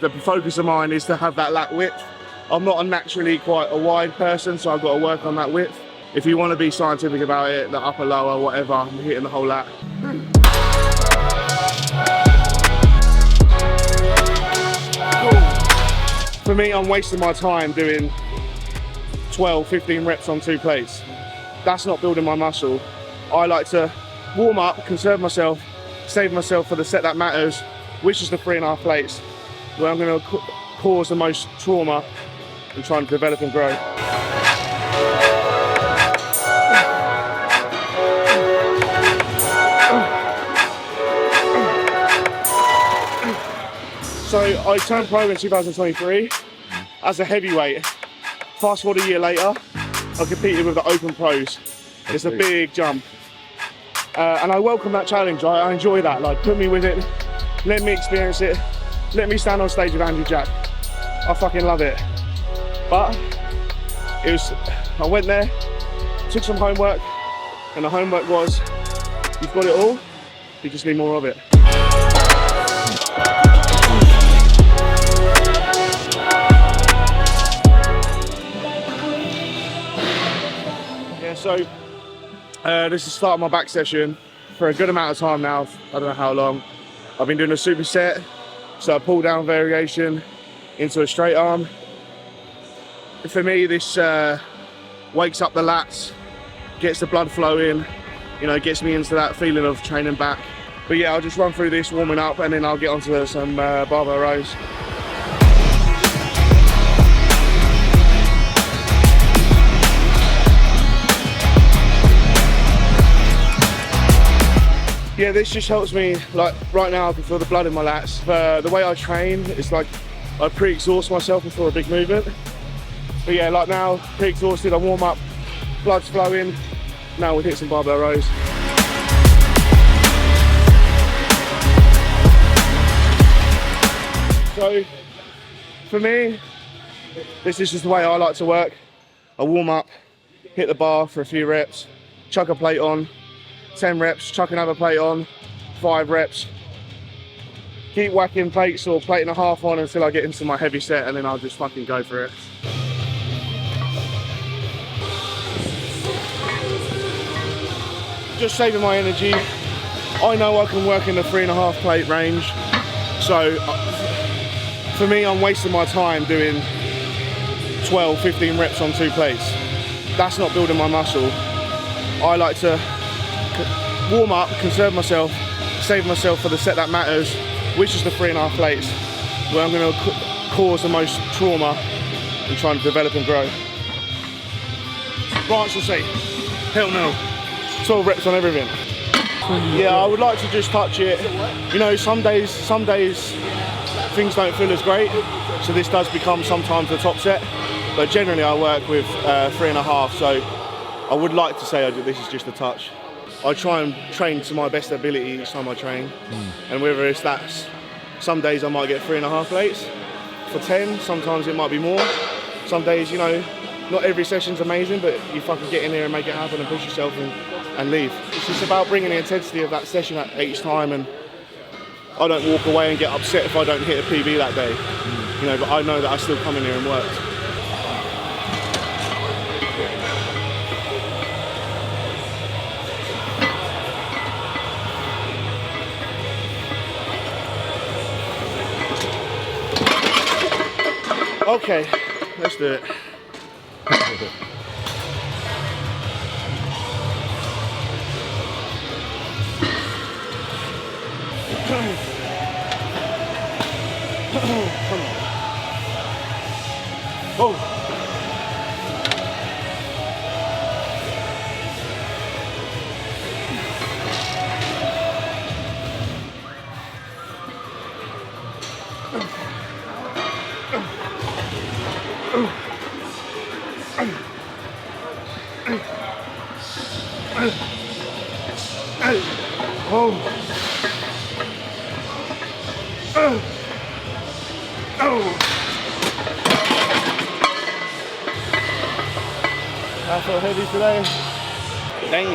The focus of mine is to have that lat width. I'm not naturally quite a wide person, so I've got to work on that width. If you want to be scientific about it, the upper, lower, whatever, I'm hitting the whole lat. For me, I'm wasting my time doing 12, 15 reps on 2 plates. That's not building my muscle. I like to warm up, conserve myself, save myself for the set that matters, which is the 3.5 plates, where I'm going to cause the most trauma and try and develop and grow. So I turned pro in 2023 as a heavyweight. Fast forward a year later, I competed with the Open Pros. It's a big jump. And I welcome that challenge. I enjoy that. Like, put me with it, let me experience it, let me stand on stage with Andrew Jack. I fucking love it. But I went there, took some homework, and the homework was, you've got it all, you just need more of it. Yeah, so this is the start of my back session for a good amount of time now. I don't know how long. I've been doing a superset, so a pull down variation into a straight arm. For me, this wakes up the lats, gets the blood flowing, you know, gets me into that feeling of training back. But yeah, I'll just run through this warming up and then I'll get onto some barbell rows. Yeah, this just helps me, like right now I can feel the blood in my lats. The way I train, it's like I pre-exhaust myself before a big movement. But yeah, like now, pre-exhausted, I warm up, blood's flowing, now we'll hit some barbell rows. So, for me, this is just the way I like to work. I warm up, hit the bar for a few reps, chuck a plate on, 10 reps, chuck another plate on, 5 reps. Keep whacking plates or plate and a half on until I get into my heavy set, and then I'll just fucking go for it. Just saving my energy. I know I can work in the 3.5 plate range. So for me, I'm wasting my time doing 12, 15 reps on 2 plates. That's not building my muscle. I like to warm up, conserve myself, save myself for the set that matters, which is the 3.5 plates, where I'm going to cause the most trauma and trying to develop and grow. Branch will say, hell no, 12 reps on everything. Yeah, I would like to just touch it. You know, some days things don't feel as great, so this does become sometimes the top set, but generally I work with 3.5, so I would like to say this is just a touch. I try and train to my best ability each time I train, and whether it's that, some days I might get 3.5 plates for 10, sometimes it might be more. Some days, you know, not every session's amazing, but you fucking get in there and make it happen and push yourself and leave. It's just about bringing the intensity of that session at each time, and I don't walk away and get upset if I don't hit a PB that day, you know, but I know that I still come in here and work. Okay, let's do it. Come on. Oh. I feel heavy today. Dang.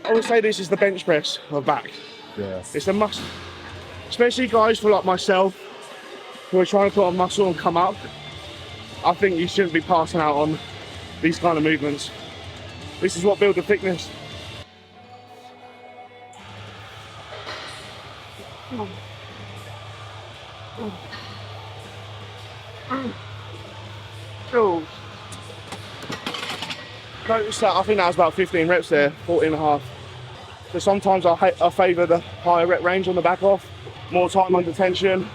I would say this is the bench press of back. Yes. It's a must. especially guys for like myself who are trying to put on muscle and come up. I think you shouldn't be passing out on these kind of movements. This is what builds the thickness. Notice that I think that was about 15 reps there, 14 and a half. So sometimes I favour the higher rep range on the back off, more time under tension,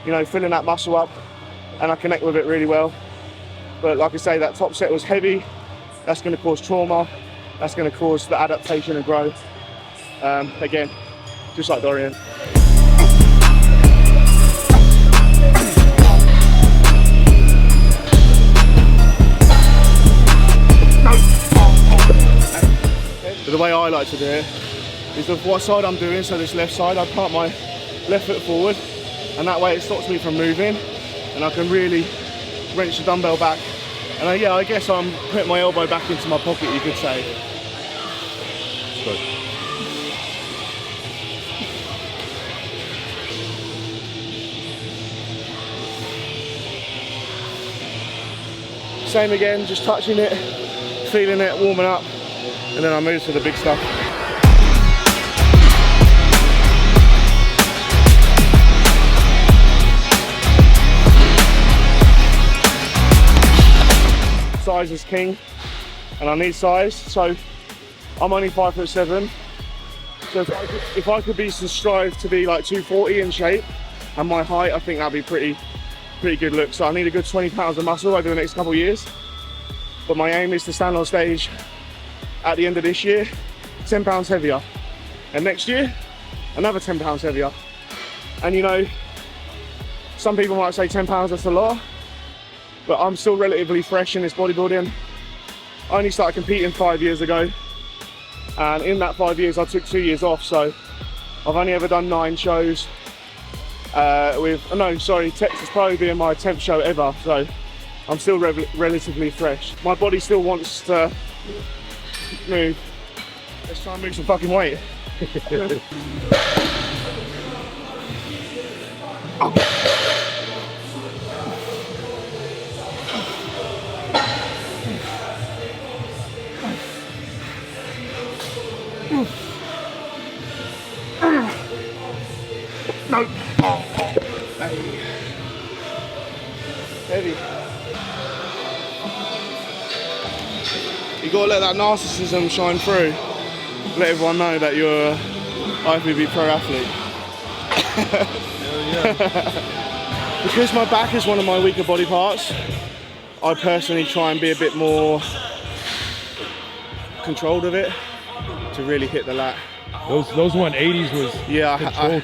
you know, filling that muscle up, and I connect with it really well. But like I say, that top set was heavy. That's going to cause trauma. That's going to cause the adaptation and growth. Again, just like Dorian. The way I like to do it is the what side I'm doing, so this left side, I plant my left foot forward, and that way it stops me from moving, and I can really wrench the dumbbell back. And yeah, I guess I'm putting my elbow back into my pocket, you could say. Good. Same again, just touching it, feeling it, warming up, and then I move to the big stuff. Size is king, and I need size. So I'm only 5'7", so if I could be to strive to be like 240 in shape, and my height, I think that'd be pretty good look. So I need a good 20 pounds of muscle over the next couple of years. But my aim is to stand on stage at the end of this year 10 pounds heavier, and next year another 10 pounds heavier. And you know, some people might say 10 pounds, that's a lot, but I'm still relatively fresh in this bodybuilding. I only started competing 5 years ago, and in that 5 years I took 2 years off, so I've only ever done 9 shows Texas Pro being my 10th show ever, so I'm still relatively fresh. My body still wants to move. Let's try and move some fucking weight. No. Heavy. You gotta let that narcissism shine through. Let everyone know that you're an IFBB pro athlete. Yeah. Because my back is one of my weaker body parts, I personally try and be a bit more controlled of it to really hit the lat. Those 180s was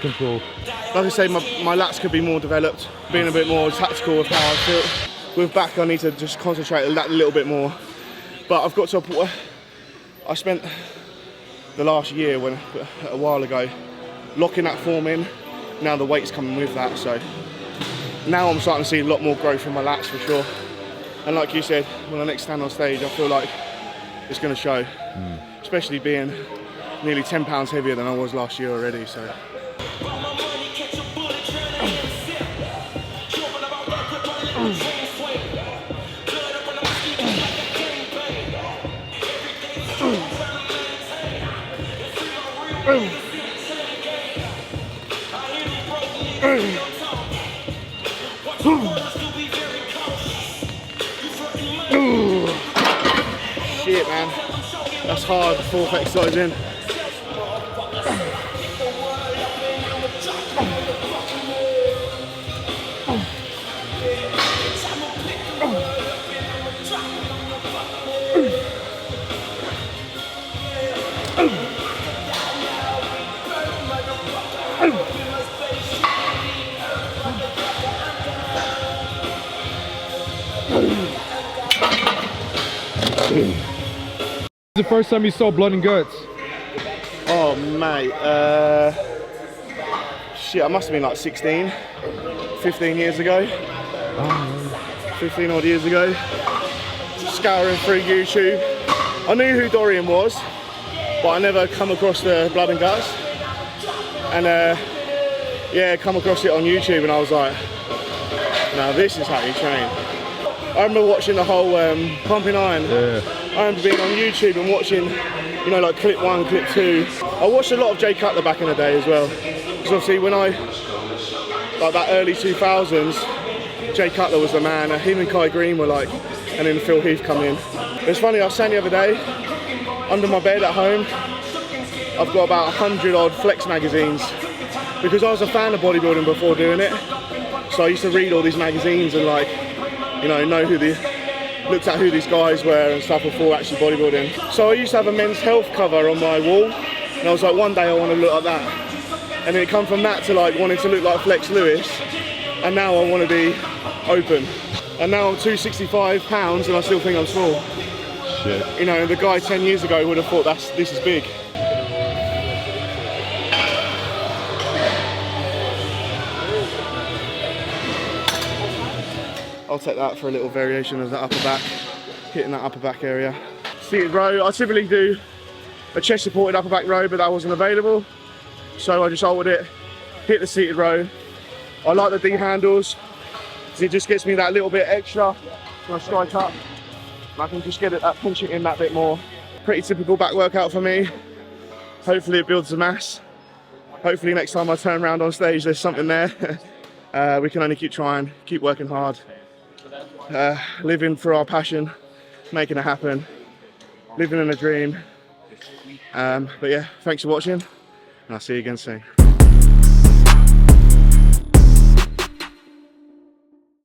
control. Like I say, my lats could be more developed, being a bit more tactical with how I feel. With back, I need to just concentrate that a little bit more. But I've got to a point where I spent the last year, a while ago, locking that form in. Now the weight's coming with that, so now I'm starting to see a lot more growth in my lats for sure. And like you said, when I next stand on stage, I feel like it's going to show, especially being nearly 10 pounds heavier than I was last year already. So. Shit, man, that's hard. 4th exercise in. The first time you saw blood and guts? Oh mate, shit, I must have been like 16, 15 years ago. 15 odd years ago. Scouring through YouTube. I knew who Dorian was, but I never come across the blood and guts. And yeah, come across it on YouTube and I was like, now this is how you train. I remember watching the whole pumping iron. Yeah. I remember being on YouTube and watching, you know, like clip 1, clip 2. I watched a lot of Jay Cutler back in the day as well. Because obviously when like that early 2000s, Jay Cutler was the man. Him and Kai Green were like, and then Phil Heath come in. It's funny, I was saying the other day, under my bed at home, I've got about 100 odd Flex magazines. Because I was a fan of bodybuilding before doing it. So I used to read all these magazines and like, you know looked at who these guys were and stuff before actually bodybuilding. So I used to have a men's health cover on my wall. And I was like, one day I want to look like that. And then it come from that to like wanting to look like Flex Lewis. And now I want to be open. And now I'm 265 pounds and I still think I'm small. Shit. You know, the guy 10 years ago would have thought this is big. I'll take that for a little variation of the upper back, hitting that upper back area. Seated row, I typically do a chest supported upper back row, but that wasn't available. So I just altered it, hit the seated row. I like the D handles, because it just gets me that little bit extra when I strike up. I can just get it, pinch it in that bit more. Pretty typical back workout for me. Hopefully it builds the mass. Hopefully next time I turn around on stage, there's something there. We can only keep trying, keep working hard. Living for our passion, making it happen, living in a dream. But yeah, thanks for watching, and I'll see you again soon.